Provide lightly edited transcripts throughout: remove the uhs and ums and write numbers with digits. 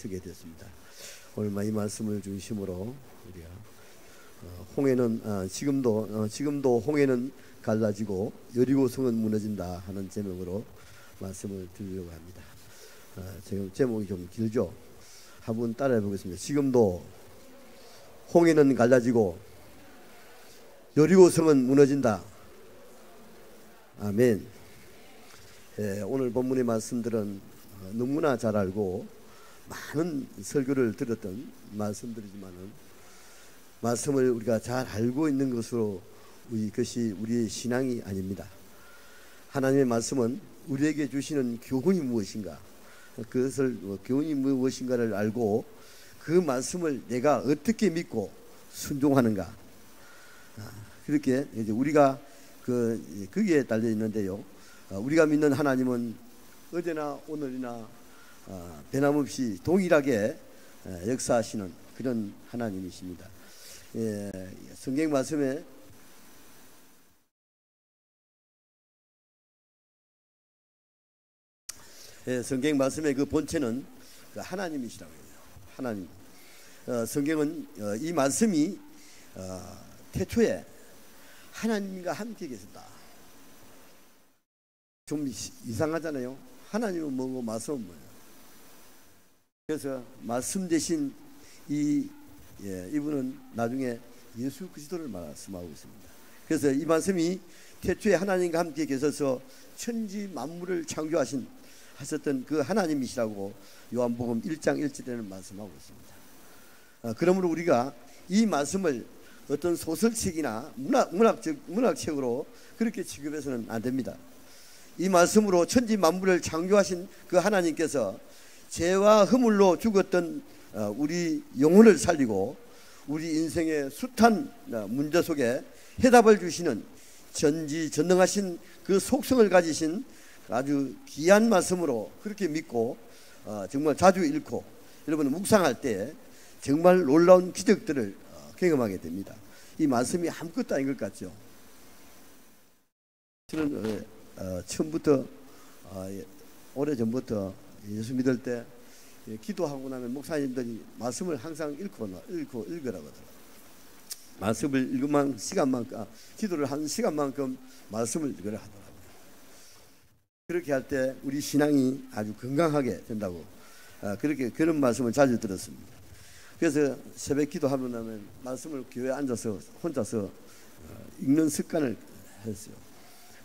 서게 됐습니다. 오늘 이 말씀을 중심으로 우리가 홍해는 지금도 홍해는 갈라지고 여리고성은 무너진다 하는 제목으로 말씀을 드리려고 합니다. 제목이 좀 길죠? 한번 따라해 보겠습니다. 지금도 홍해는 갈라지고 여리고성은 무너진다. 아멘. 오늘 본문의 말씀들은 너무나 잘 알고 많은 설교를 들었던 말씀들이지만은 말씀을 우리가 잘 알고 있는 것으로 이것이 우리의 신앙이 아닙니다. 하나님의 말씀은 우리에게 주시는 교훈이 무엇인가, 그것을 교훈이 무엇인가를 알고 그 말씀을 내가 어떻게 믿고 순종하는가, 그렇게 이제 우리가 거기에 달려 있는데요. 우리가 믿는 하나님은 어제나 오늘이나 변함없이 동일하게 역사하시는 그런 하나님이십니다. 성경 말씀에 성경 말씀의 그 본체는 하나님이시라고 해요. 하나님. 성경은 이 말씀이 태초에 하나님과 함께 계셨다. 좀 이상하잖아요. 하나님은 뭐고 말씀은 뭐예요? 그래서 말씀 대신 이분은 나중에 예수 그리스도를 말씀하고 있습니다. 그래서 이 말씀이 태초에 하나님과 함께 계셔서 천지 만물을 하셨던 그 하나님이시라고 요한복음 1장 1절에는 말씀하고 있습니다. 그러므로 우리가 이 말씀을 어떤 소설책이나 문학책으로 그렇게 취급해서는 안 됩니다. 이 말씀으로 천지 만물을 창조하신 그 하나님께서 죄와 허물로 죽었던 우리 영혼을 살리고 우리 인생의 숱한 문제 속에 해답을 주시는 전지전능하신 그 속성을 가지신 아주 귀한 말씀으로 그렇게 믿고 정말 자주 읽고 여러분 묵상할 때 정말 놀라운 기적들을 경험하게 됩니다. 이 말씀이 아무것도 아닌 것 같죠. 저는 처음부터 오래전부터 예수 믿을 때 기도하고 나면 목사님들이 말씀을 항상 읽으라고 하더라고요. 말씀을 읽으면 기도를 한 시간만큼 말씀을 읽으라 하더라고요. 그렇게 할 때 우리 신앙이 아주 건강하게 된다고 그런 말씀을 자주 들었습니다. 그래서 새벽 기도하고 나면 말씀을 교회에 앉아서 혼자서 읽는 습관을 했어요.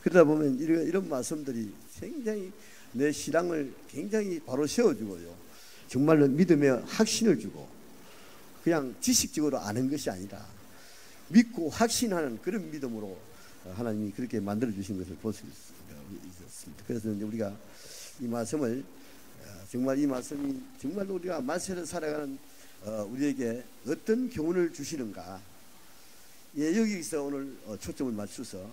그러다 보면 이런 말씀들이 굉장히 내 신앙을 굉장히 바로 세워주고요. 정말로 믿음의 확신을 주고 그냥 지식적으로 아는 것이 아니라 믿고 확신하는 그런 믿음으로 하나님이 그렇게 만들어주신 것을 볼 수 있었습니다. 그래서 이제 우리가 이 말씀을 정말 이 말씀이 정말로 우리가 말세를 살아가는 우리에게 어떤 교훈을 주시는가, 여기서 오늘 초점을 맞춰서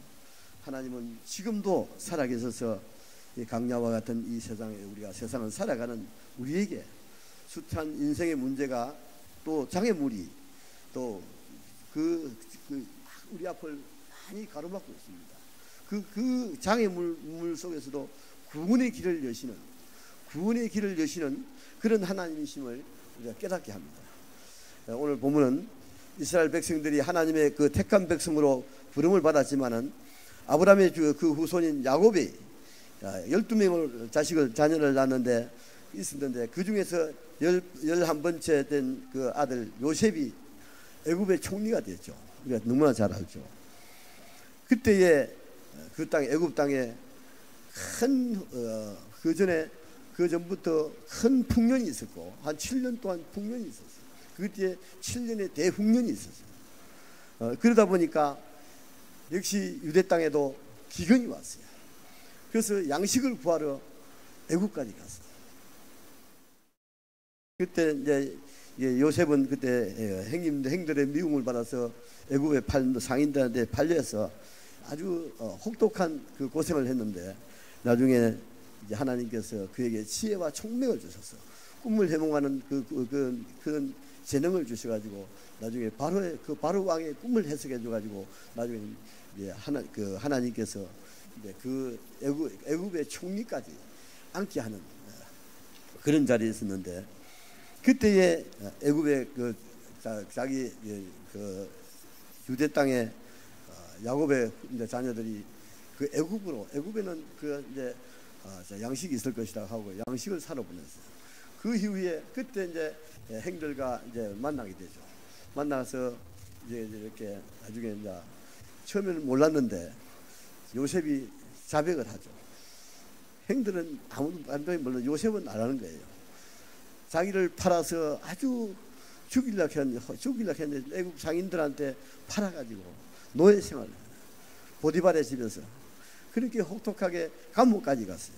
하나님은 지금도 살아계셔서 강야와 같은 이 세상에 우리가 세상을 살아가는 우리에게 숱한 인생의 문제가 또 장애물이 또 우리 앞을 많이 가로막고 있습니다. 그 장애물 속에서도 구원의 길을 여시는 그런 하나님이심을 우리가 깨닫게 합니다. 오늘 보면은 이스라엘 백성들이 하나님의 그 택한 백성으로 부름을 받았지만은 아브라함의 그 후손인 야곱이 12명을 자녀를 낳았는데 있었는데 그 중에서 11번째 된 그 아들 요셉이 애굽의 총리가 됐죠. 우리가 너무나 잘 알죠. 그때에 그 땅 애굽 땅에 그 전부터 큰 풍년이 있었고 한 7년 동안 풍년이 있었어요. 그 뒤에 7년의 대흉년이 있었어요. 그러다 보니까 역시 유대 땅에도 기근이 왔어요. 그래서 양식을 구하러 애굽까지 갔어요. 그때 이제 요셉은 그때 행들의 미움을 받아서 애굽에 상인들한테 팔려서 아주 혹독한 그 고생을 했는데 나중에 이제 하나님께서 그에게 지혜와 총명을 주셔서 꿈을 해몽하는 그런 재능을 주셔가지고 나중에 바로 왕의 꿈을 해석해 줘가지고 나중에 이제 하나님께서 이제 그 애굽의 총리까지 앉게 하는 그런 자리에 있었는데 그때에 애굽의 자기 그 유대 땅에 야곱의 이제 자녀들이 그 애굽에는 그 이제 양식이 있을 것이다 하고 양식을 사러 보냈어요. 그 이후에 그때 이제 행들과 이제 만나게 되죠. 만나서 이제 이렇게 나중에 이제 처음에는 몰랐는데 요셉이 자백을 하죠. 행들은 아무도 안 몰라. 요셉은 안 하는 거예요. 자기를 팔아서 아주 죽이려고 했는데 애국 상인들한테 팔아가지고 노예 생활을 보디발의 집에서 그렇게 혹독하게 감옥까지 갔어요.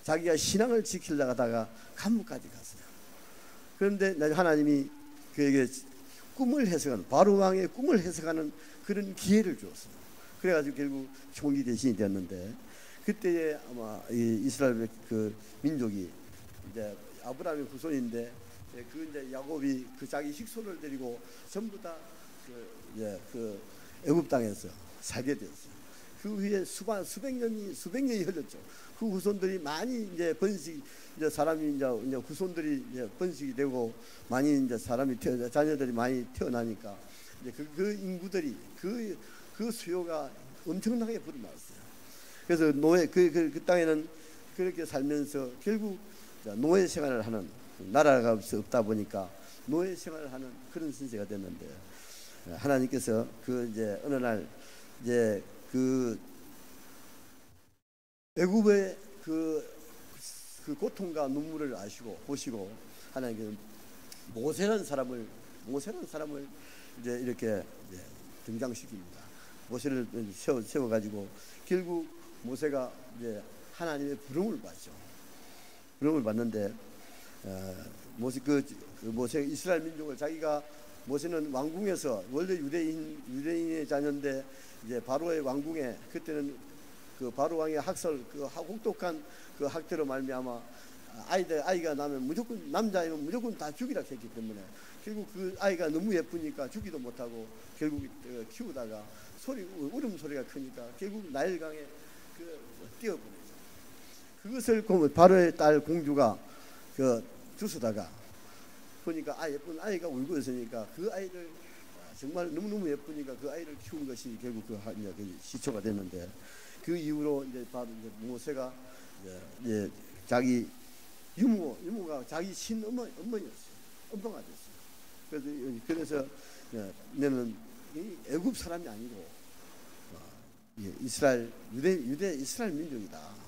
자기가 신앙을 지키려고 하다가 감옥까지 갔어요. 그런데 하나님이 그에게 꿈을 해석하는, 바로 왕의 꿈을 해석하는 그런 기회를 주었어요. 그래가지고 결국 총리 대신이 되었는데, 그때에 아마 이스라엘 그 민족이 이제 아브라함의 후손인데, 그 이제 야곱이 그 자기 식소를 데리고 전부 다 그 애굽 땅에서 살게 되었어요. 그 후에 수백 년이 흘렀죠. 그 후손들이 많이 이제 이제 사람이 이제 후손들이 이제 번식이 되고 많이 이제 자녀들이 많이 태어나니까 이제 그 인구들이 그 수요가 엄청나게 불어났어요. 그래서 그 땅에는 그렇게 살면서 결국 노예 생활을 하는, 나라가 없다 보니까 노예 생활을 하는 그런 신세가 됐는데, 하나님께서 이제 어느 날 이제 그 애굽의 그 고통과 눈물을 보시고 하나님께서 모세라는 사람을 이제 이렇게 등장시킵니다. 모세를 세워가지고 결국 모세가 이제 하나님의 부름을 받죠. 부름을 받는데 모세 이스라엘 민족을 모세는 왕궁에서, 원래 유대인의 자녀인데 이제 바로의 왕궁에, 그때는 그 바로 왕의 혹독한 그 학대로 말미암아 아이가 나면 무조건, 남자이면 무조건 다 죽이라 했기 때문에 결국 그 아이가 너무 예쁘니까 죽이도 못하고 결국 키우다가 울음소리가 크니까 결국 나일강에 뛰어보내죠. 그것을 바로의 딸 공주가 주스다가 보니까 예쁜 아이가 울고 있으니까 그 아이를 정말 너무너무 예쁘니까 그 아이를 키운 것이 결국 그 시초가 됐는데, 그 이후로 이제 바로 모세가 이제 자기 유모가 자기 친어머니였어요. 엄마가 됐어요. 그래서 너는 애굽 사람이 아니고 유대 이스라엘 민족이다.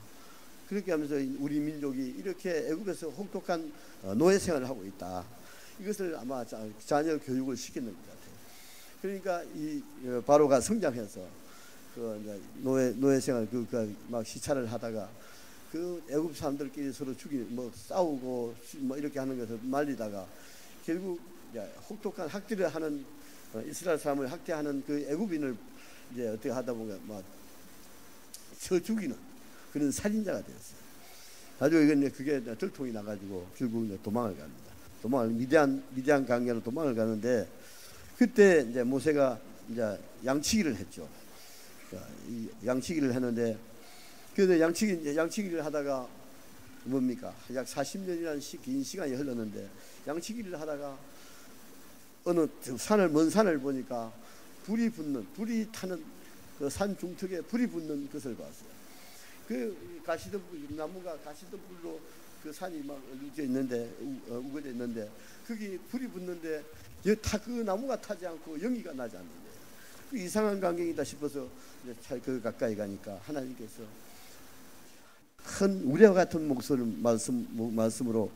그렇게 하면서 우리 민족이 이렇게 애굽에서 혹독한 노예 생활을 하고 있다. 이것을 아마 자녀 교육을 시키는 것 같아요. 그러니까 이 바로가 성장해서 노예 생활 막 시찰을 하다가 그 애굽 사람들끼리 서로 싸우고 이렇게 하는 것을 말리다가 결국 혹독한 학대를 하는, 이스라엘 사람을 학대하는 그 애굽인을 이제 어떻게 하다 보면 막 쳐 죽이는 그런 살인자가 되었어요. 나중에 그게 들통이 나가지고 결국 도망을 갑니다. 미디안 강야로 도망을 가는데, 그때 이제 모세가 이제 양치기를 했죠. 이 양치기를 했는데, 그래서 양치기를 하다가 뭡니까? 약 40년이라는 긴 시간이 흘렀는데, 양치기를 하다가 어느 먼 산을 보니까 불이 타는 그 산 중턱에 불이 붙는 것을 봤어요. 그 나무가 가시덤불로 그 산이 막 우거져 있는데 거기 불이 붙는데 그 나무가 타지 않고 연기가 나지 않는데, 그 이상한 광경이다 싶어서 그 가까이 가니까 하나님께서 큰 우레와 같은 말씀으로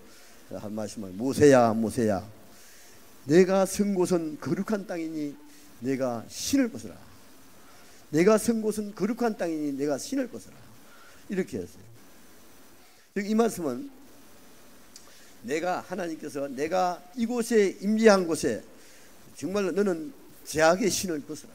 한 말씀을, 모세야 내가 선 곳은 거룩한 땅이니 내가 신을 벗어라. 내가 선 곳은 거룩한 땅이니 내가 신을 벗어라. 이렇게 했어요. 이 말씀은 하나님께서 내가 이곳에 임재한 곳에 정말로 너는 제약의 신을 벗어라.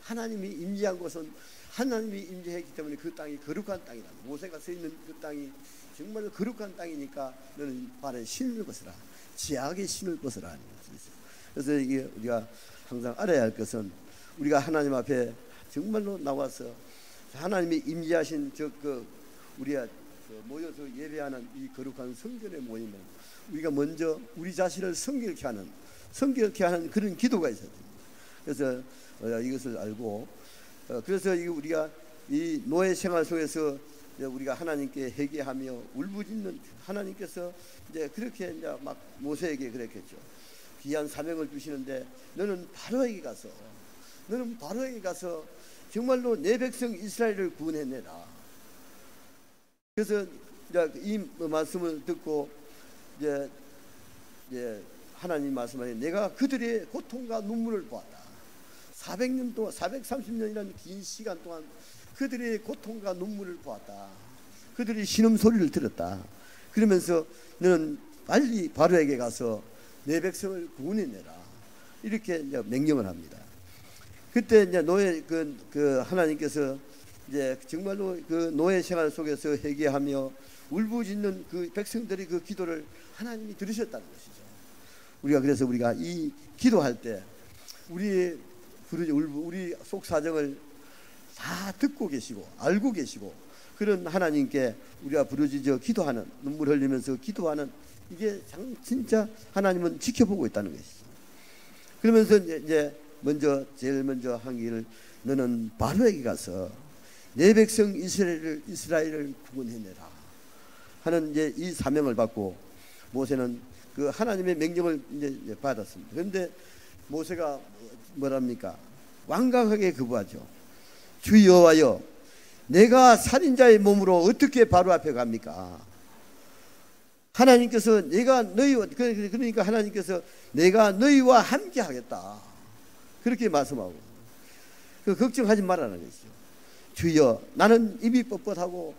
하나님이 임재한 곳은 하나님이 임재했기 때문에 그 땅이 거룩한 땅이다. 모세가 서 있는 그 땅이 정말로 거룩한 땅이니까 너는 발에 신을 벗어라. 제약의 신을 벗어라 하는 것이 있어요. 그래서 이게 우리가 항상 알아야 할 것은, 우리가 하나님 앞에 정말로 나와서 하나님이 임재하신 우리가 모여서 예배하는 이 거룩한 성전에 모이면 우리가 먼저 우리 자신을 성결케 하는 그런 기도가 있어야 됩니다. 그래서 이것을 알고 그래서 우리가 이 노예 생활 속에서 우리가 하나님께 회개하며 울부짖는 하나님께서 이제 그렇게 이제 막 모세에게 그랬겠죠. 귀한 사명을 주시는데 너는 바로에게 가서 정말로 내 백성 이스라엘을 구원해내라. 그래서 이 말씀을 듣고 이제 하나님 말씀하니 내가 그들의 고통과 눈물을 보았다. 400년 동안 430년이라는 긴 시간 동안 그들의 고통과 눈물을 보았다. 그들이 신음소리를 들었다. 그러면서 너는 빨리 바로에게 가서 내 백성을 구원해내라. 이렇게 이제 명령을 합니다. 그때 이제 노예 하나님께서 이제 정말로 그 노예 생활 속에서 회개하며 울부짖는 그 백성들의 그 기도를 하나님이 들으셨다는 것이죠. 그래서 우리가 이 기도할 때 우리 속 사정을 다 듣고 계시고 알고 계시고 그런 하나님께 우리가 부르짖어 기도하는 눈물 흘리면서 기도하는 이게 진짜 하나님은 지켜보고 있다는 것이죠. 그러면서 이제 제일 먼저 한 길을 너는 바로에게 가서 내 백성 이스라엘을 구원해내라 하는 이제 이 사명을 받고 모세는 그 하나님의 명령을 이제 받았습니다. 그런데 모세가 뭐랍니까? 완강하게 거부하죠. 주 여호와여, 내가 살인자의 몸으로 어떻게 바로 앞에 갑니까? 하나님께서 그러니까 하나님께서 내가 너희와 함께 하겠다 그렇게 말씀하고 걱정하지 말라는 것이죠. 주여, 나는 입이 뻣뻣하고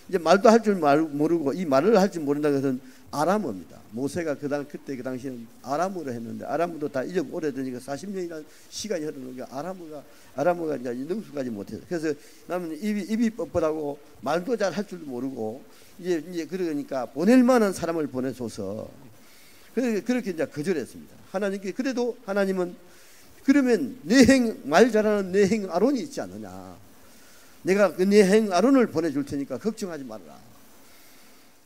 이제 말도 할 줄 모르고 이 말을 할 줄 모른다는 것은 아람어입니다. 모세가 그 당시에는 아람어로 했는데 아람어도 다 잊어 오래되니까 40년이라는 시간이 흐르니까 아람어가 이제 능숙하지 못해서 그래서 나는 입이 뻣뻣하고 말도 잘 할 줄도 모르고 이제 그러니까 보낼 만한 사람을 보내줘서 그렇게 이제 거절했습니다. 그래도 하나님은 그러면 말 잘하는 내행 아론이 있지 않느냐. 내가 그 내행 아론을 보내줄 테니까 걱정하지 말아라.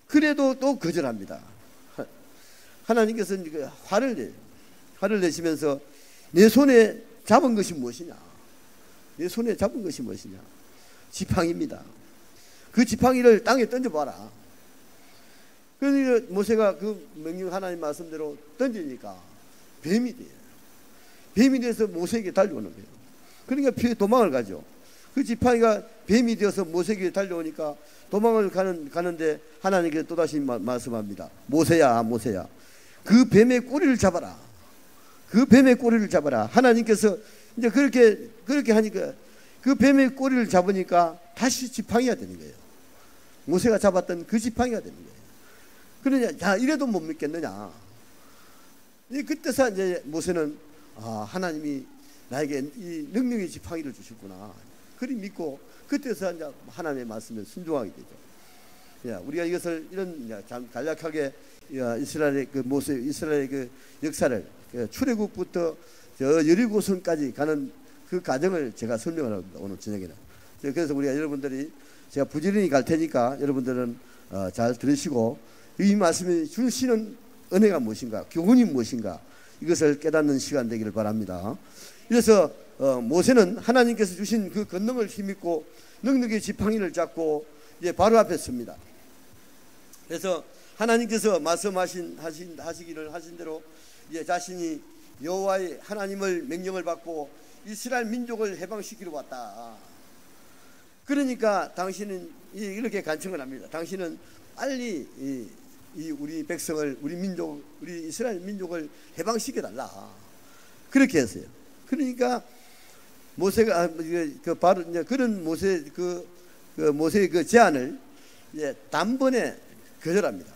그래도 또 거절합니다. 하나님께서 화를 내시면서 내 손에 잡은 것이 무엇이냐? 내 손에 잡은 것이 무엇이냐? 지팡이입니다. 그 지팡이를 땅에 던져봐라. 그러니까 모세가 그 명령 하나님 말씀대로 던지니까 뱀이 돼요. 뱀이 돼서 모세에게 달려오는 거예요. 그러니까 도망을 가죠. 그 지팡이가 뱀이 되어서 모세에게 달려오니까 도망을 가는데 하나님께서 또다시 말씀합니다. 모세야 그 뱀의 꼬리를 잡아라. 그 뱀의 꼬리를 잡아라. 하나님께서 이제 그렇게 하니까 그 뱀의 꼬리를 잡으니까 다시 지팡이가 되는 거예요. 모세가 잡았던 그 지팡이가 되는 거예요. 그러냐, 자, 이래도 못 믿겠느냐. 그때서 이제 모세는 하나님이 나에게 이 능력의 지팡이를 주셨구나. 그리 믿고 그때서 이제 하나님의 말씀에 순종하게 되죠. 우리가 이것을 이런 간략하게 이스라엘의 그 역사를 출애굽부터 여리고성까지 가는 그 과정을 제가 설명을 합니다. 오늘 저녁에는. 그래서 우리가 여러분들이 제가 부지런히 갈 테니까 여러분들은 잘 들으시고 이 말씀이 주시는 은혜가 무엇인가, 교훈이 무엇인가 이것을 깨닫는 시간 되기를 바랍니다. 그래서 모세는 하나님께서 주신 그 권능을 힘입고 능력의 지팡이를 잡고 이제 바로 앞에 섭니다. 그래서 하나님께서 하시기를 하신 대로 이제 자신이 여호와의 하나님을 명령을 받고 이스라엘 민족을 해방시키러 왔다. 그러니까 당신은 이렇게 간청을 합니다. 당신은 빨리 우리 백성을 우리 이스라엘 민족을 해방시켜 달라. 그렇게 했어요. 그러니까 모세가 바로 이제 그런 모세의 그 제안을 이제 단번에 거절합니다.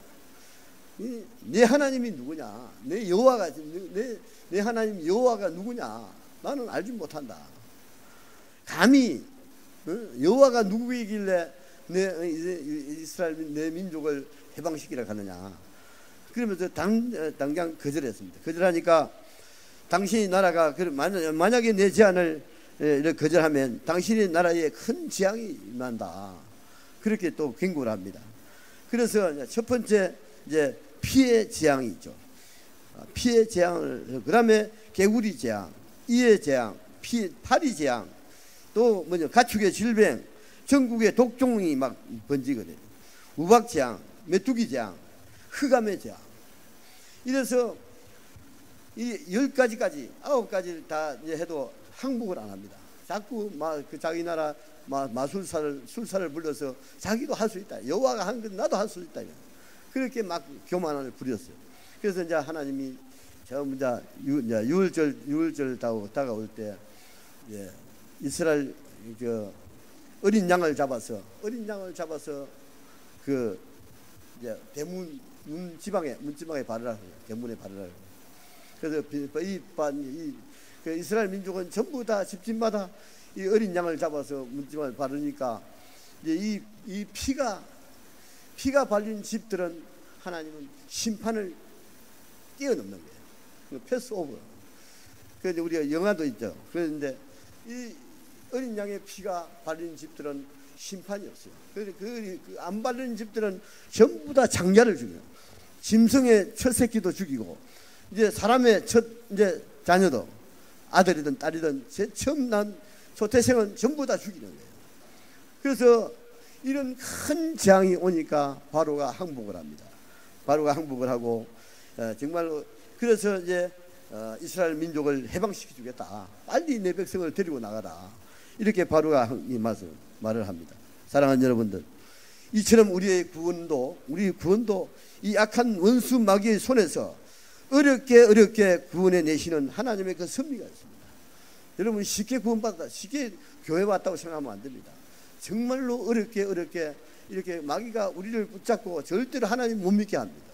내 하나님이 누구냐? 내 하나님 여호와가 누구냐? 나는 알지 못한다. 감히 여호와가 누구이길래 이스라엘 내 민족을 해방시키려 하느냐? 그러면서 당장 거절했습니다. 거절하니까 당신의 나라가 만약에 내 제안을 거절하면 당신의 나라에 큰 재앙이 임한다. 그렇게 또 경고를 합니다. 그래서 첫 번째 이제 피의 재앙이 있죠. 피의 재앙을, 그 다음에 개구리 재앙, 이의 재앙, 파리 재앙, 또 뭐냐 가축의 질병, 전국에 독종이 막 번지거든요. 우박 재앙, 메뚜기 재앙, 흑암의 재앙. 이래서 이 10가지까지 9가지를 다 이제 해도 항복을 안 합니다. 자꾸 그 자기 나라 술사를 불러서 자기도 할 수 있다. 여호와가 한 것 나도 할 수 있다. 그렇게 막 교만을 부렸어요. 그래서 이제 하나님이 유월절 다가올 때 이스라엘 어린 양을 잡아서 그 이제 대문 문지방에 발을 하고 대문에 발을 하고. 그래서 그 이스라엘 민족은 전부 다 집집마다 이 어린 양을 잡아서 문지방에 바르니까 이제 이 피가 발린 집들은 하나님은 심판을 뛰어넘는 거예요. 패스 오버. 그래서 우리가 영화도 있죠. 그런데 이 어린 양의 피가 발린 집들은 심판이 없어요. 그 안 발린 집들은 전부 다 장자를 죽여요. 짐승의 첫 새끼도 죽이고, 이제 사람의 첫 이제 자녀도 아들이든 딸이든 처음 난 초태생은 전부 다 죽이는 거예요. 그래서 이런 큰 재앙이 오니까 바로가 항복을 합니다. 바로가 항복을 하고 정말로 그래서 이제 이스라엘 민족을 해방시켜 주겠다. 빨리 내 백성을 데리고 나가라. 이렇게 바로가 이 말을 합니다. 사랑하는 여러분들, 이처럼 우리 구원도 이 악한 원수 마귀의 손에서 어렵게 구원해 내시는 하나님의 그 섭리가 있습니다. 여러분 쉽게 구원받았다, 쉽게 교회 왔다고 생각하면 안 됩니다. 정말로 어렵게 이렇게 마귀가 우리를 붙잡고 절대로 하나님 못 믿게 합니다.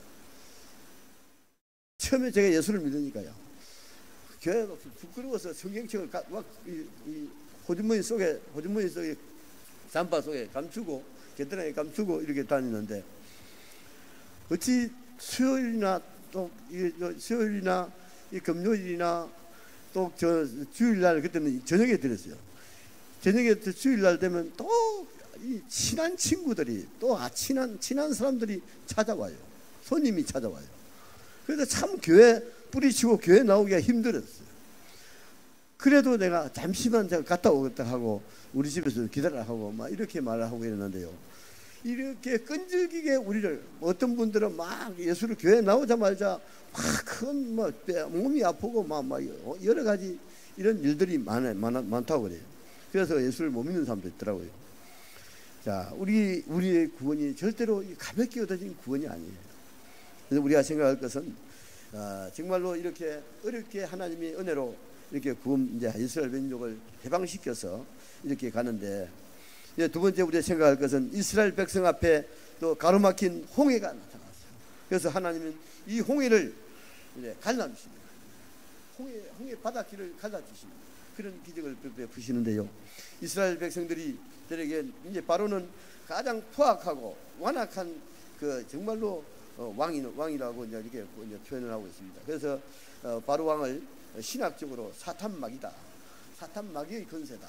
처음에 제가 예수를 믿으니까요, 교회가 부끄러워서 성경책을 막 호주머니 속에 잠바 속에 감추고 겨드랑이에 감추고 이렇게 다니는데, 어찌 수요일이나 이 금요일이나 또 주일날, 그때는 저녁에 들었어요. 저녁에 주일날 되면 또 이 친한 친구들이 또 친한 사람들이 찾아와요. 손님이 찾아와요. 그래서 참 교회 뿌리치고 교회 나오기가 힘들었어요. 그래도 내가 잠시만 제가 갔다 오겠다 하고 우리 집에서 기다리라 하고 막 이렇게 말을 하고 이러는데요, 이렇게 끈질기게 우리를, 어떤 분들은 막 예수를 교회 나오자마자 막 큰 몸이 아프고 막 여러 가지 이런 일들이 많다고 그래요. 그래서 예수를 못 믿는 사람도 있더라고요. 자, 우리의 구원이 절대로 가볍게 얻어진 구원이 아니에요. 그래서 우리가 생각할 것은 정말로 이렇게 어렵게 하나님이 은혜로 이렇게 이제 이스라엘 민족을 해방시켜서 이렇게 가는데, 이제 두 번째 우리가 생각할 것은 이스라엘 백성 앞에 또 가로막힌 홍해가 나타났어요. 그래서 하나님은 이 홍해를 이제 갈라주십니다. 홍해 바닷길을 갈라주십니다. 그런 기적을 베푸시는데요, 이스라엘 백성들에게 이제 바로는 가장 포악하고 완악한 그 정말로 왕이라고 이제 이렇게 표현을 하고 있습니다. 그래서 바로 왕을 신학적으로 사탄 마귀의 근세다.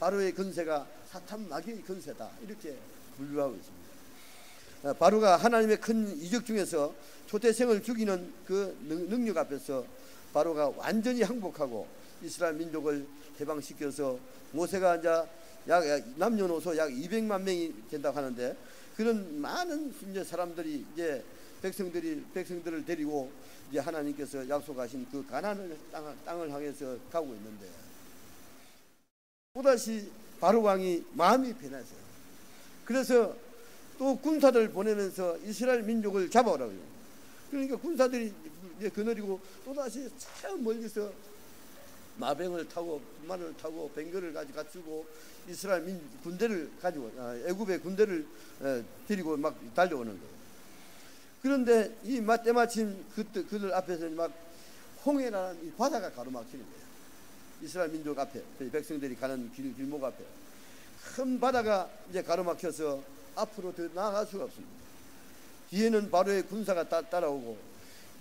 바로의 근세가 사탄 마귀의 근세다. 이렇게 분류하고 있습니다. 바로가 하나님의 큰 이적 중에서 초태생을 죽이는 그 능력 앞에서 바로가 완전히 항복하고 이스라엘 민족을 해방시켜서 모세가 이제 남녀노소 약 200만 명이 된다고 하는데, 그런 많은 이제 사람들이 이제 백성들을 데리고 이제 하나님께서 약속하신 그 가나안 땅을 향해서 가고 있는데, 또다시 바로 왕이 마음이 변했어요. 그래서 또 군사들 보내면서 이스라엘 민족을 잡아오라고요. 그러니까 군사들이 이제 거느리고 또다시 저 멀리서 마병을 타고 말을 타고 뱅거를 갖추고 이스라엘 군대를 가지고 애굽의 군대를 데리고 막 달려오는 거예요. 그런데 때마침 그들 앞에서 막 홍해라는 이 바다가 가로막히는 거예요. 이스라엘 민족 앞에, 백성들이 가는 길목 앞에 큰 바다가 이제 가로막혀서 앞으로 더 나아갈 수가 없습니다. 뒤에는 바로의 군사가 따라오고,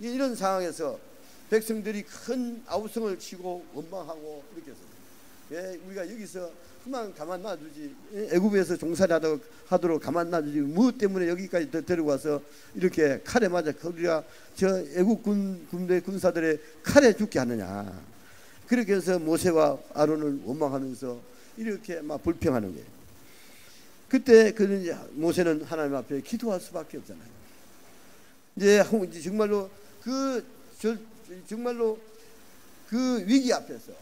이런 상황에서 백성들이 큰 아우성을 치고 원망하고 이렇게 했어요. 왜 우리가 여기서 그만 가만 놔두지? 애굽에서 종살이 하도록 가만 놔두지? 무엇 때문에 여기까지 데리고 와서 이렇게 칼에 맞아 우리가 저 애굽 군대 군사들의 칼에 죽게 하느냐? 그렇게 해서 모세와 아론을 원망하면서 이렇게 막 불평하는 거예요. 그때 모세는 하나님 앞에 기도할 수밖에 없잖아요. 이제 정말로 그 위기 앞에서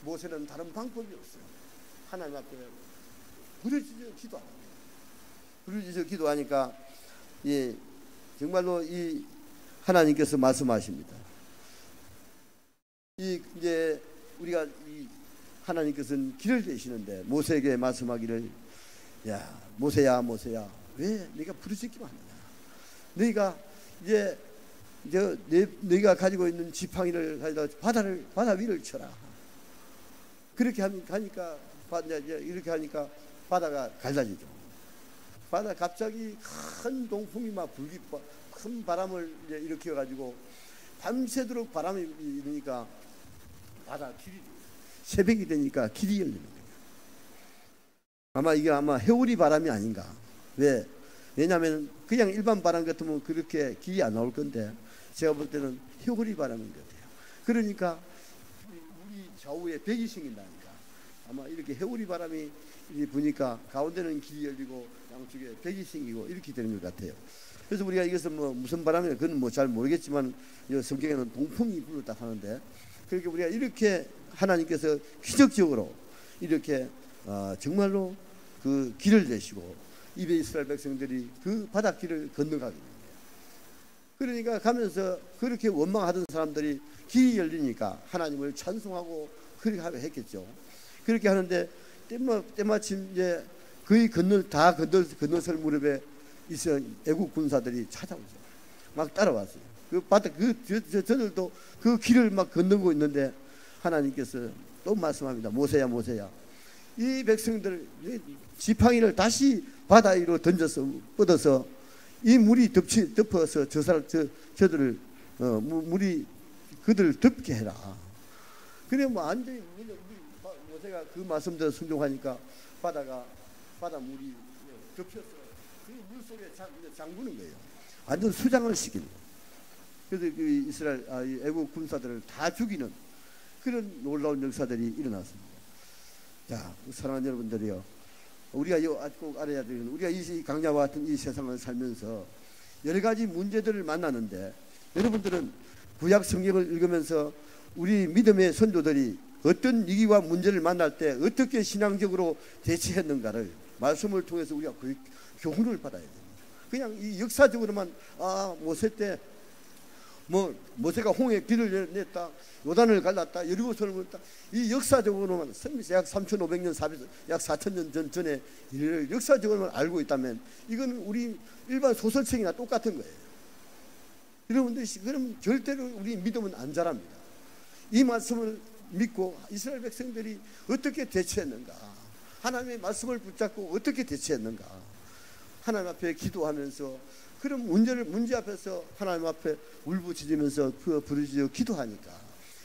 모세는 다른 방법이 없어요. 하나님 앞에 부르짖어 기도하니까 예, 정말로 이 하나님께서 말씀하십니다. 이제 우리가 이 하나님께서는 길을 대시는데 모세에게 말씀하기를, 야 모세야 왜 네가 부르짖기만 하느냐? 너희가 이제 너희가 가지고 있는 지팡이를 가지고 바다 위를 쳐라. 그렇게 하니까 이렇게 하니까 바다가 갈라지죠. 바다 갑자기 큰 동풍이 막 큰 바람을 이제 일으켜 가지고 밤새도록 바람이 일으니까 바다 길이 새벽이 되니까 길이 열리는 거예요. 이게 해오리 바람이 아닌가. 왜냐하면 그냥 일반 바람 같으면 그렇게 길이 안 나올 건데 제가 볼 때는 해오리 바람인 것 같아요. 그러니까 우리 좌우에 벽이 생긴다니까. 아마 이렇게 해오리 바람이 부니까 가운데는 길이 열리고 양쪽에 벽이 생기고 이렇게 되는 것 같아요. 그래서 우리가 이것은 무슨 바람이냐 그건 잘 모르겠지만 성경에는 동풍이 불었다 하는데, 그렇게 우리가 이렇게 하나님께서 기적적으로 이렇게 정말로 그 길을 내시고 이베 이스라엘 백성들이 그 바닷길을 건너가게 됩니다. 그러니까 가면서 그렇게 원망하던 사람들이 길이 열리니까 하나님을 찬송하고 그렇게 했겠죠. 그렇게 하는데 때마침 이제 거의 건너설 무렵에 있어 애국 군사들이 찾아오죠. 막 따라왔어요. 그 바다 저들도 그 길을 막 건너고 있는데 하나님께서 또 말씀합니다. 모세야 이 백성들 지팡이를 다시 바다 위로 던져서 뻗어서 이 물이 덮어서 저들을 물이 그들을 덮게 해라. 그래 완전히 모세가 그 말씀대로 순종하니까 바다 물이 덮여서 그 물 속에 잠그는 거예요. 완전 수장을 시키는 거예요. 그래서 그 이스라엘 애국 군사들을 다 죽이는 그런 놀라운 역사들이 일어났습니다. 자, 사랑하는 여러분들이요, 우리가 꼭 알아야 되는, 우리가 이 강야와 같은 이 세상을 살면서 여러 가지 문제들을 만나는데, 여러분들은 구약 성경을 읽으면서 우리 믿음의 선조들이 어떤 위기와 문제를 만날 때 어떻게 신앙적으로 대처했는가를 말씀을 통해서 우리가 교훈을 받아야 됩니다. 그냥 이 역사적으로만 모세 때 모세가 홍해 길을 냈다, 요단을 갈랐다, 여리고성을 물었다, 이 역사적으로만 약 3,500년, 약 4,000년 전에 이를 역사적으로만 알고 있다면 이건 우리 일반 소설책이나 똑같은 거예요. 여러분들 그럼 절대로 우리 믿음은 안 자랍니다. 이 말씀을 믿고 이스라엘 백성들이 어떻게 대처했는가, 하나님의 말씀을 붙잡고 어떻게 대처했는가, 하나님 앞에 기도하면서 그런 문제 앞에서 하나님 앞에 울부짖으면서 부르짖어 기도하니까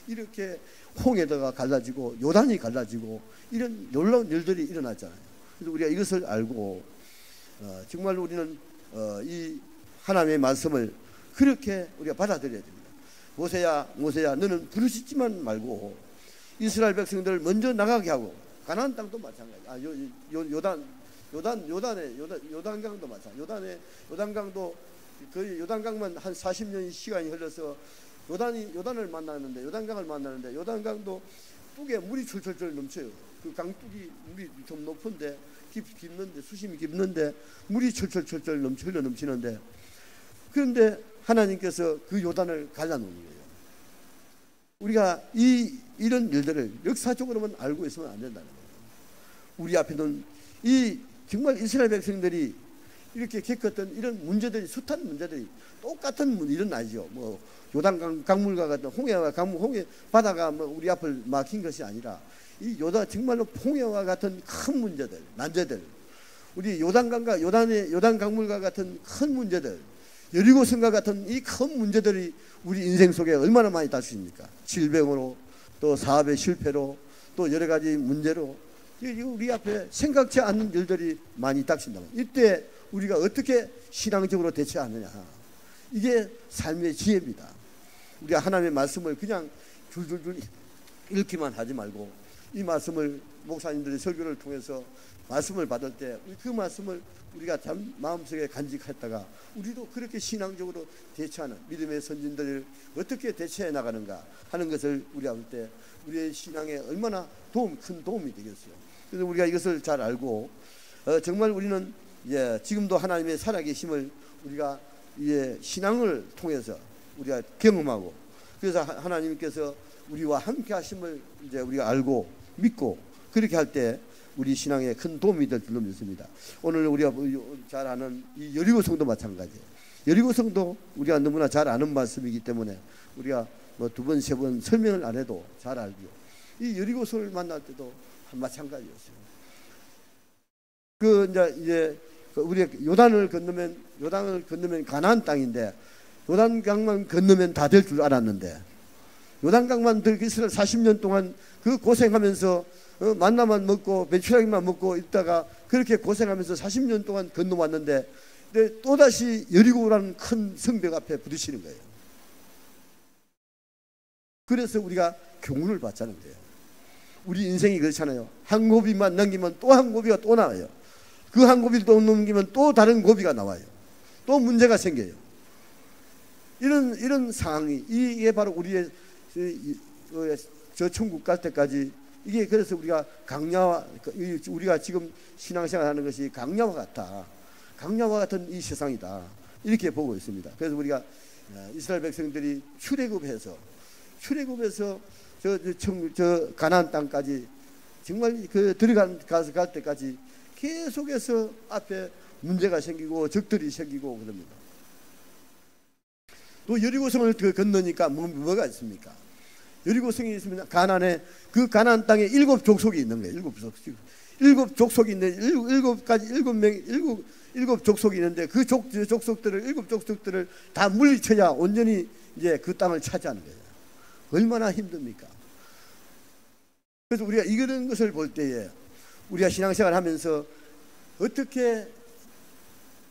이렇게 홍해가 갈라지고 요단이 갈라지고 이런 놀라운 일들이 일어났잖아요. 그래서 우리가 이것을 알고 정말로 우리는 이 하나님의 말씀을 그렇게 우리가 받아들여야 됩니다. 모세야 너는 부르짖지만 말고 이스라엘 백성들을 먼저 나가게 하고, 가나안 땅도 마찬가지. 요단강도 마찬가지. 요단강도 거의 요단강만 한 40년 시간이 흘러서 요단을 만나는데, 요단강을 만나는데 요단강도 뚝에 물이 철철철 넘쳐요. 그 강뚝이 물이 좀 높은데 깊는데 수심이 깊는데 물이 철철철철 흘러 넘치는데, 그런데 하나님께서 그 요단을 갈라놓는 거예요. 우리가 이런 일들을 역사적으로만 알고 있으면 안 된다는 거예요. 우리 앞에는 정말 이스라엘 백성들이 이렇게 겪었던 이런 문제들이, 숱한 문제들이 똑같은 일은 아니죠. 요단 강물과 같은 홍해 바다가 우리 앞을 막힌 것이 아니라 이 정말로 홍해와 같은 큰 문제들, 난제들, 우리 요단 강물과 같은 큰 문제들, 여리고성과 같은 이 큰 문제들이 우리 인생 속에 얼마나 많이 닥칩니까? 질병으로, 또 사업의 실패로, 또 여러 가지 문제로 우리 앞에 생각지 않는 일들이 많이 닥친다. 이때 우리가 어떻게 신앙적으로 대처하느냐, 이게 삶의 지혜입니다. 우리가 하나님의 말씀을 그냥 줄줄줄 읽기만 하지 말고 이 말씀을 목사님들의 설교를 통해서 말씀을 받을 때 그 말씀을 우리가 참 마음속에 간직했다가 우리도 그렇게 신앙적으로 대처하는 믿음의 선진들을 어떻게 대처해 나가는가 하는 것을 우리가 볼 때 우리의 신앙에 얼마나 큰 도움이 되겠어요. 그래서 우리가 이것을 잘 알고 정말 우리는 지금도 하나님의 살아계심을 우리가 신앙을 통해서 우리가 경험하고, 그래서 하나님께서 우리와 함께 하심을 우리가 알고 믿고 그렇게 할 때 우리 신앙에 큰 도움이 될 줄로 믿습니다. 오늘 우리가 잘 아는 이 여리고성도 마찬가지예요. 여리고성도 우리가 너무나 잘 아는 말씀이기 때문에 우리가 뭐 두 번, 세 번 설명을 안 해도 잘 알죠. 이 여리고성을 만날 때도 마찬가지였어요. 이제 우리가 요단을 건너면 가나안 땅인데 요단강만 건너면 다 될 줄 알았는데 요단강만 이스라엘 40년 동안 그 고생하면서 만나만 먹고 배추라기만 먹고 있다가 그렇게 고생하면서 40년 동안 건너왔는데 또다시 여리고라는 큰 성벽 앞에 부딪히는 거예요. 그래서 우리가 교훈을 받자는 거예요. 우리 인생이 그렇잖아요. 한 고비만 넘기면 또 한 고비가 또 나와요. 그 한 고비를 또 넘기면 또 다른 고비가 나와요. 또 문제가 생겨요. 이런 상황이, 이게 바로 우리의 저 천국 갈 때까지, 이게 그래서 우리가 우리가 지금 신앙생활 하는 것이 강야와 같다. 강야와 같은 이 세상이다. 이렇게 보고 있습니다. 그래서 우리가 이스라엘 백성들이 출애굽해서 저 가나안 땅까지 정말 가서 갈 때까지 계속해서 앞에 문제가 생기고 적들이 생기고 그럽니다. 또 여리고성을 건너니까 뭐가 있습니까? 여리고성이 있으면 그 가나안 땅에 7 족속이 있는 거예요. 7 족속이 있는데 7 족속이 있는데 그 7 족속들을 다 물리쳐야 온전히 이제 그 땅을 차지하는 거예요. 얼마나 힘듭니까? 그래서 우리가 이런 것을 볼 때에 우리가 신앙생활 하면서 어떻게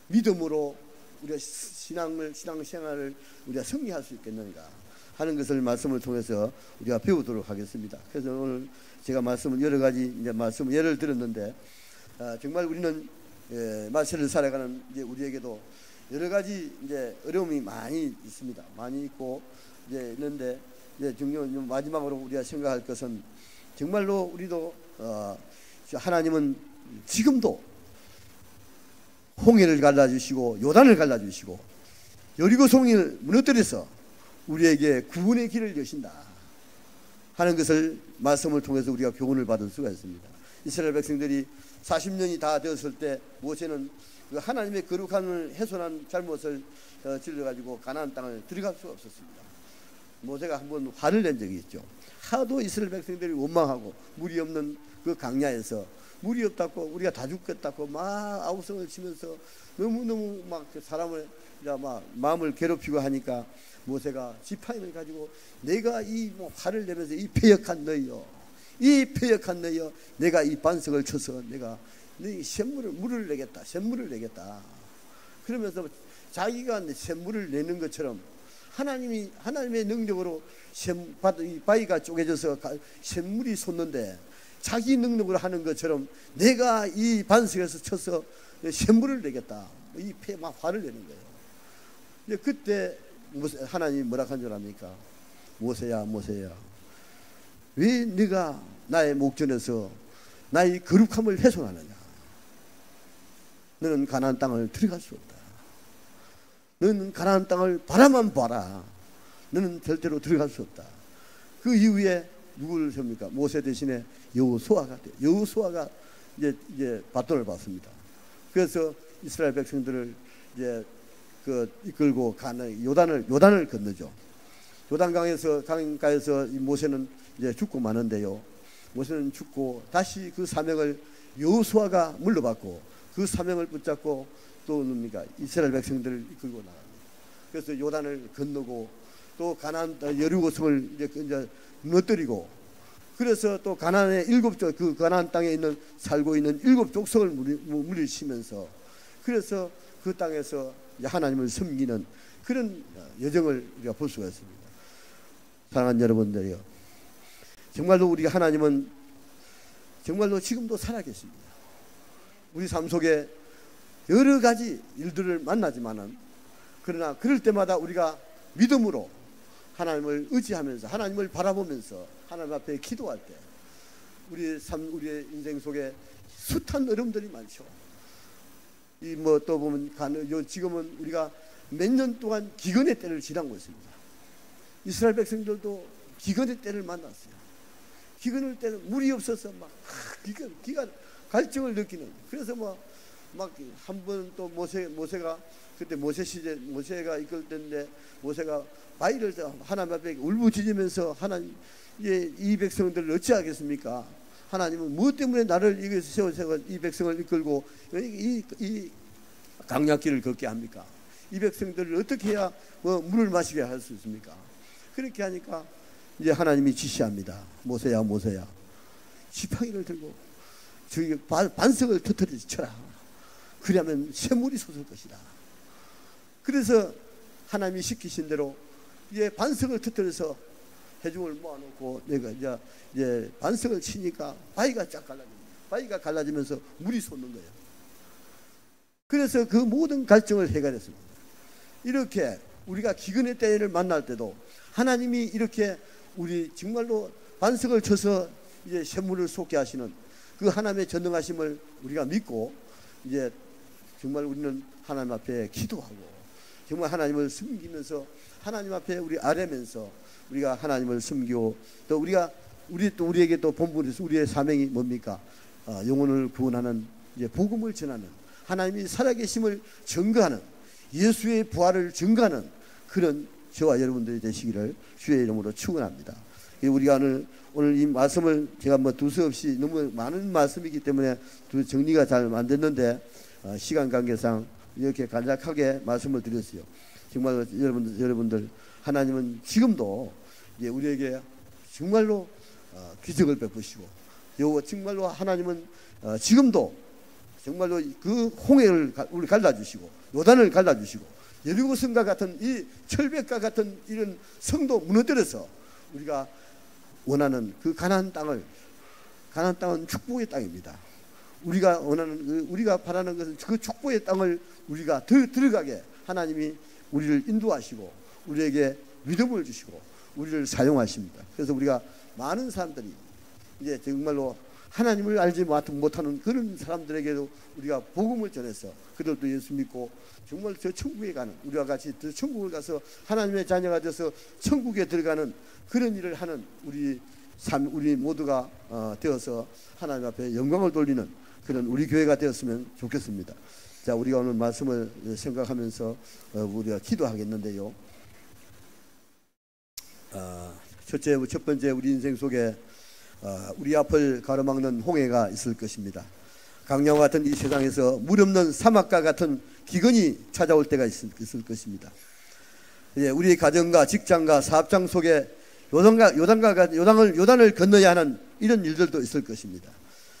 믿음으로 우리가 신앙생활을 우리가 승리할 수 있겠는가 하는 것을 말씀을 통해서 우리가 배우도록 하겠습니다. 그래서 오늘 제가 여러 가지 말씀을 예를 들었는데, 정말 우리는 말세를 살아가는 우리에게도 여러 가지 어려움이 많이 있습니다. 많이 있고 있는데 중요한 마지막으로 우리가 생각할 것은 정말로 우리도 하나님은 지금도 홍해를 갈라주시고 요단을 갈라주시고 여리고성을 무너뜨려서 우리에게 구원의 길을 여신다 하는 것을 말씀을 통해서 우리가 교훈을 받을 수가 있습니다. 이스라엘 백성들이 40년이 다 되었을 때 모세는 그 하나님의 거룩함을 훼손한 잘못을 질러가지고 가나안 땅을 들어갈 수가 없었습니다. 모세가 한번 화를 낸 적이 있죠. 하도 이스라엘 백성들이 원망하고 물이 없는 그 강야에서 물이 없다고 우리가 다 죽겠다고 막 아우성을 치면서 너무너무 막 사람을 막 마음을 괴롭히고 하니까 모세가 지팡이를 가지고 내가 이 화를 내면서 이 패역한 너희여 내가 이 반석을 쳐서 내가 네 물을 내겠다. 샘물을 내겠다. 그러면서 자기가 샘물을 내는 것처럼 하나님의 능력으로 바위가 쪼개져서 샘물이 솟는데 자기 능력으로 하는 것처럼 내가 이 반석에서 쳐서 샘물을 내겠다. 막 화를 내는 거예요. 그때 하나님이 뭐라 한 줄 압니까? 모세야 왜 네가 나의 목전에서 나의 거룩함을 훼손하느냐? 너는 가나안 땅을 들어갈 수 없다. 너는 가나안 땅을 바라만 봐라. 너는 절대로 들어갈 수 없다. 그 이후에 누구를 세웁니까? 모세 대신에 여호수아가 돼요. 여호수아가 이제 바톤을 받습니다. 그래서 이스라엘 백성들을 이제 이끌고 요단을 건너죠. 강가에서 모세는 이제 죽고 마는데요. 모세는 죽고 다시 그 사명을 여호수아가 물러받고 그 사명을 붙잡고 또 이스라엘 백성들을 이끌고 나갑니다. 그래서 요단을 건너고 또 가나안 여리고성을 이제 무너뜨리고 그래서 또 가나안의 그 가나안 땅에 있는 살고 있는 7족속을 물리치면서 그래서 그 땅에서 하나님을 섬기는 그런 여정을 우리가 볼 수가 있습니다. 사랑하는 여러분들이요, 정말로 우리 하나님은 정말로 지금도 살아계십니다. 우리 삶 속에 여러 가지 일들을 만나지만은 그러나 그럴 때마다 우리가 믿음으로 하나님을 의지하면서 하나님을 바라보면서 하나님 앞에 기도할 때 우리의 인생 속에 숱한 어려움들이 많죠. 이 뭐 또 보면 지금은 우리가 몇 년 동안 기근의 때를 지나고 있습니다. 이스라엘 백성들도 기근의 때를 만났어요. 기근의 때는 물이 없어서 막 기가 갈증을 느끼는. 그래서 막 한 번 또 모세가 그때 모세 시대 모세가 이끌 때인데 모세가 바위를 하나님 앞에 울부짖으면서 하나님 이 백성들을 어찌하겠습니까? 하나님은 무엇 때문에 나를 여기서 세워 이 백성을 이끌고 이 강약길을 걷게 합니까? 이 백성들을 어떻게 해야 물을 마시게 할 수 있습니까? 그렇게 하니까 이제 하나님이 지시합니다. 모세야 지팡이를 들고 저기 반석을 터뜨려 쳐라. 그러면 샘물이 솟을 것이다. 그래서 하나님이 시키신 대로 이제 반석을 터뜨려서 해중을 모아놓고 내가 이제 반석을 치니까 바위가 쫙 갈라집니다. 바위가 갈라지면서 물이 솟는 거예요. 그래서 그 모든 갈증을 해결했습니다. 이렇게 우리가 기근의 때를 만날 때도 하나님이 이렇게 우리 정말로 반석을 쳐서 이제 샘물을 솟게 하시는 그 하나님의 전능하심을 우리가 믿고 이제 정말 우리는 하나님 앞에 기도하고 정말 하나님을 섬기면서 하나님 앞에 우리 아뢰면서 우리가 하나님을 섬기고 또 우리에게 또 본분에서 우리의 사명이 뭡니까? 영혼을 구원하는 이제 복음을 전하는 하나님이 살아계심을 증거하는 예수의 부활을 증거하는 그런 저와 여러분들이 되시기를 주의 이름으로 축원합니다. 우리가 오늘 이 말씀을 제가 두서없이 너무 많은 말씀이기 때문에 정리가 잘 안 됐는데 시간 관계상 이렇게 간략하게 말씀을 드렸어요. 정말 여러분들 하나님은 지금도 이제 우리에게 정말로 기적을 베푸시고 정말로 하나님은 지금도 정말로 그 홍해를 우리 갈라주시고 요단을 갈라주시고 여리고성과 같은 이 철벽과 같은 이런 성도 무너뜨려서 우리가 원하는 그 가나안 땅은 축복의 땅입니다. 우리가 바라는 것은 그 축복의 땅을 우리가 들어가게 하나님이 우리를 인도하시고 우리에게 믿음을 주시고 우리를 사용하십니다. 그래서 우리가 많은 사람들이 이제 정말로 하나님을 알지 못하는 그런 사람들에게도 우리가 복음을 전해서 그들도 예수 믿고 정말 저 천국에 가는 우리와 같이 저 천국을 가서 하나님의 자녀가 돼서 천국에 들어가는 그런 일을 하는 우리 모두가 되어서 하나님 앞에 영광을 돌리는 그런 우리 교회가 되었으면 좋겠습니다. 자, 우리가 오늘 말씀을 생각하면서 우리가 기도하겠는데요. 첫 번째 우리 인생 속에 우리 앞을 가로막는 홍해가 있을 것입니다. 강야와 같은 이 세상에서 물 없는 사막과 같은 기근이 찾아올 때가 있을 것입니다. 우리의 가정과 직장과 사업장 속에 요단을 건너야 하는 이런 일들도 있을 것입니다.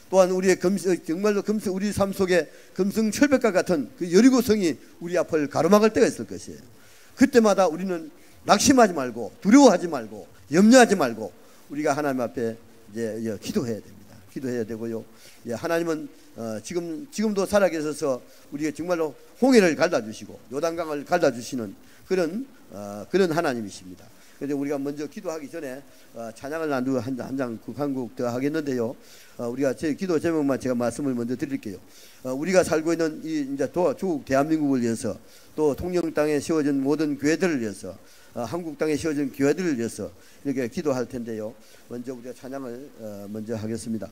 또한 우리의 정말로 우리 삶 속에 금성철벽과 같은 그 여리고성이 우리 앞을 가로막을 때가 있을 것이에요. 그때마다 우리는 낙심하지 말고 두려워하지 말고 염려하지 말고 우리가 하나님 앞에 이제 기도해야 됩니다. 기도해야 되고요. 하나님은 지금도 살아계셔서 우리가 정말로 홍해를 갈라주시고 요단강을 갈라주시는 그런 하나님이십니다. 그래서 우리가 먼저 기도하기 전에 찬양을 나누고 한 곡 더 하겠는데요. 우리가 제 기도 제목만 제가 말씀을 먼저 드릴게요. 우리가 살고 있는 이제 조국 대한민국을 위해서 또 통영 땅에 세워진 모든 교회들을 위해서 한국 땅에 세워진 교회들을 위해서 이렇게 기도할 텐데요. 먼저 우리가 찬양을 먼저 하겠습니다.